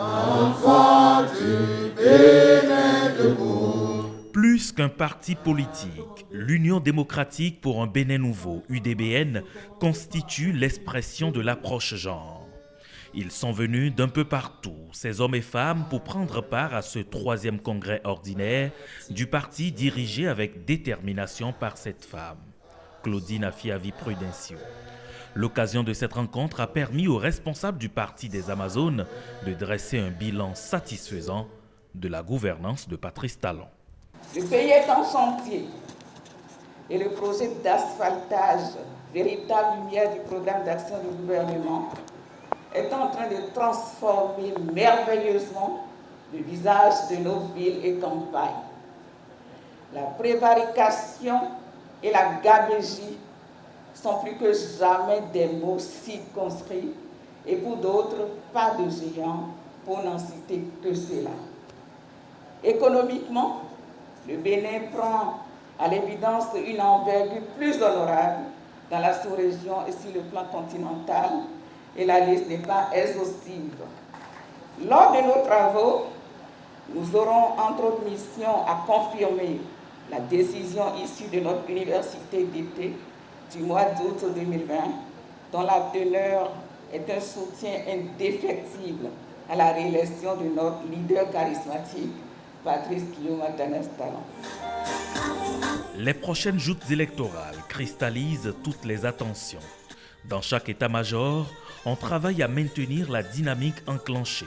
Enfants du Bénin debout. Plus qu'un parti politique, l'Union démocratique pour un Bénin nouveau, UDBN, constitue l'expression de l'approche genre. Ils sont venus d'un peu partout, ces hommes et femmes, pour prendre part à ce 3e congrès ordinaire du parti dirigé avec détermination par cette femme, Claudine Afiavi-Prudencio. L'occasion de cette rencontre a permis aux responsables du Parti des Amazones de dresser un bilan satisfaisant de la gouvernance de Patrice Talon. Le pays est en chantier et le projet d'asphaltage, véritable lumière du programme d'action du gouvernement, est en train de transformer merveilleusement le visage de nos villes et campagnes. La prévarication et la gabegie sont plus que jamais des mots circonscrits et pour d'autres, pas de géants, pour n'en citer que cela. Économiquement, le Bénin prend à l'évidence une envergure plus honorable dans la sous-région et sur le plan continental, et la liste n'est pas exhaustive. Lors de nos travaux, nous aurons entre autres mission à confirmer la décision issue de notre université d'été du mois d'août 2020, dont la teneur est un soutien indéfectible à la réélection de notre leader charismatique, Patrice Guillaume Talon. Les prochaines joutes électorales cristallisent toutes les attentions. Dans chaque état-major, on travaille à maintenir la dynamique enclenchée,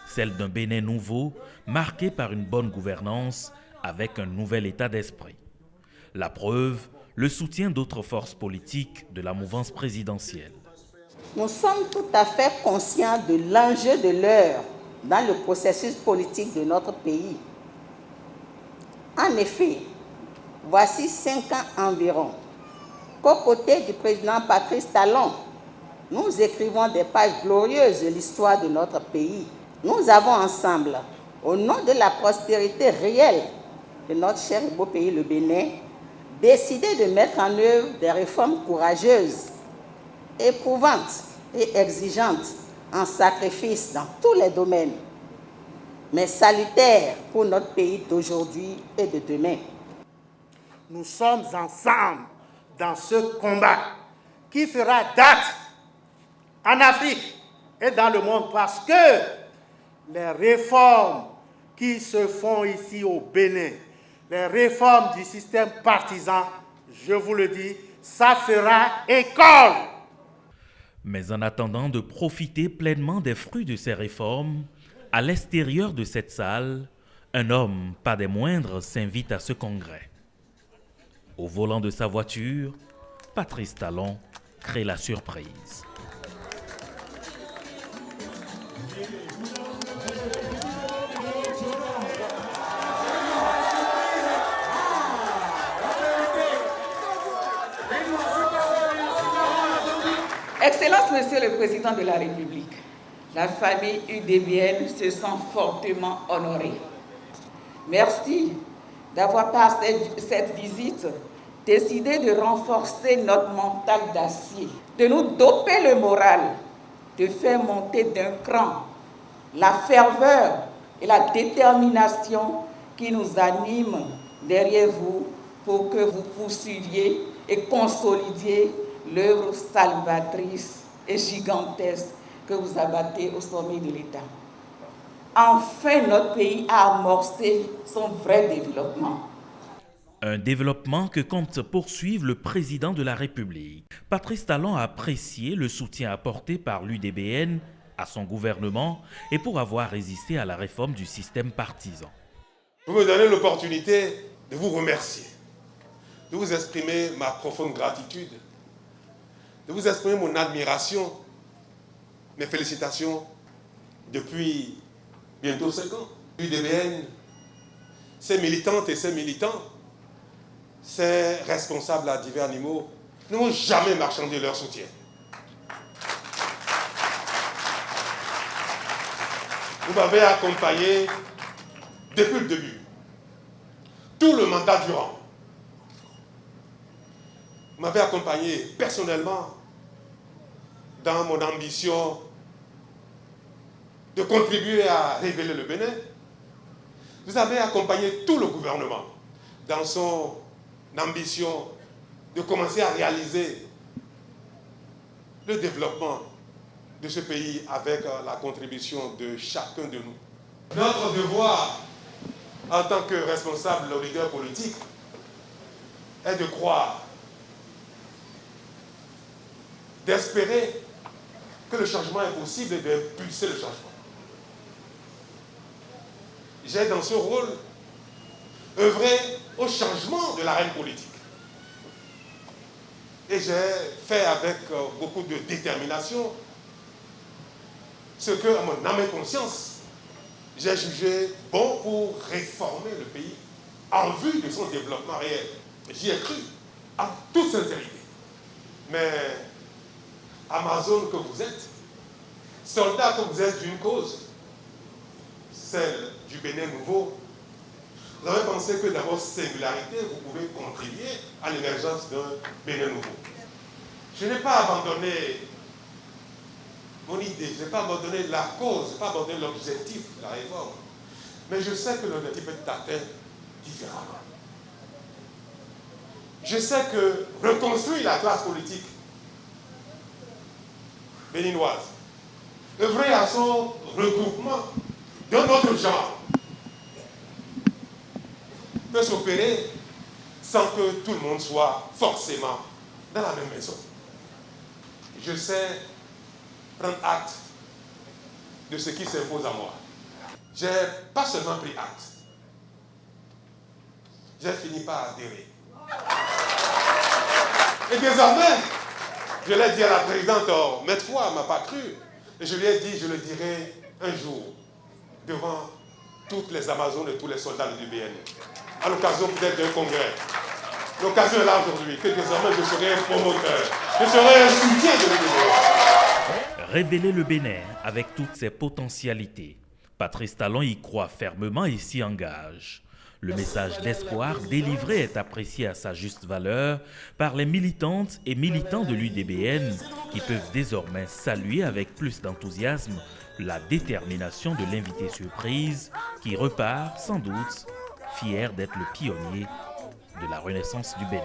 celle d'un Bénin nouveau, marqué par une bonne gouvernance, avec un nouvel état d'esprit. La preuve, le soutien d'autres forces politiques de la mouvance présidentielle. Nous sommes tout à fait conscients de l'enjeu de l'heure dans le processus politique de notre pays. En effet, voici 5 ans environ qu'aux côtés du président Patrice Talon, nous écrivons des pages glorieuses de l'histoire de notre pays. Nous avons ensemble, au nom de la prospérité réelle de notre cher et beau pays, le Bénin, décidé de mettre en œuvre des réformes courageuses, éprouvantes et exigeantes en sacrifice dans tous les domaines, mais salutaires pour notre pays d'aujourd'hui et de demain. Nous sommes ensemble dans ce combat qui fera date en Afrique et dans le monde parce que les réformes qui se font ici au Bénin, les réformes du système partisan, je vous le dis, ça fera école. Mais en attendant de profiter pleinement des fruits de ces réformes, à l'extérieur de cette salle, un homme, pas des moindres, s'invite à ce congrès. Au volant de sa voiture, Patrice Talon crée la surprise. Excellence, Monsieur le Président de la République, la famille UDBN se sent fortement honorée. Merci d'avoir par cette visite décidé de renforcer notre mental d'acier, de nous doper le moral, de faire monter d'un cran la ferveur et la détermination qui nous animent derrière vous pour que vous poursuiviez et consolidiez l'œuvre salvatrice et gigantesque que vous abattez au sommet de l'État. Enfin, notre pays a amorcé son vrai développement. Un développement que compte poursuivre le président de la République. Patrice Talon a apprécié le soutien apporté par l'UDBN à son gouvernement et pour avoir résisté à la réforme du système partisan. Vous me donnez l'opportunité de vous remercier, de vous exprimer ma profonde gratitude, de vous exprimer mon admiration, mes félicitations depuis bientôt 5 ans. L'UDBN, ses militantes et ses militants, ses responsables à divers niveaux n'ont jamais marchandé leur soutien. Vous m'avez accompagné depuis le début, tout le mandat durant. Vous m'avez accompagné personnellement dans mon ambition de contribuer à révéler le Bénin, vous avez accompagné tout le gouvernement dans son ambition de commencer à réaliser le développement de ce pays avec la contribution de chacun de nous. Notre devoir, en tant que responsable ou leader politique, est de croire, d'espérer que le changement est possible et d'impulser le changement. J'ai dans ce rôle œuvré au changement de l'arène politique. Et j'ai fait avec beaucoup de détermination ce que, à mon âme et conscience, j'ai jugé bon pour réformer le pays en vue de son développement réel. J'y ai cru, en toute sincérité. Mais Amazon que vous êtes, soldat que vous êtes d'une cause, celle du Bénin nouveau, vous avez pensé que dans votre singularité, vous pouvez contribuer à l'émergence d'un Bénin nouveau. Je n'ai pas abandonné mon idée, je n'ai pas abandonné la cause, je n'ai pas abandonné l'objectif de la réforme. Mais je sais que l'objectif peut être atteint différemment. Je sais que reconstruire la classe politique béninoise, œuvrer à son regroupement d'un autre genre, peut s'opérer sans que tout le monde soit forcément dans la même maison. Je sais prendre acte de ce qui s'impose à moi. J'ai pas seulement pris acte, j'ai fini par adhérer. Et désormais, je l'ai dit à la présidente, maintes fois, elle ne m'a pas cru. Et je lui ai dit, je le dirai un jour, devant toutes les Amazones et tous les soldats de l'UDBN, à l'occasion peut-être d'un congrès. L'occasion est là aujourd'hui, que désormais je serai un promoteur, je serai un soutien de l'UDBN. Révéler le Bénin avec toutes ses potentialités. Patrice Talon y croit fermement et s'y engage. Le message d'espoir délivré est apprécié à sa juste valeur par les militantes et militants de l'UDBN qui peuvent désormais saluer avec plus d'enthousiasme la détermination de l'invité surprise qui repart sans doute fier d'être le pionnier de la renaissance du Bénin.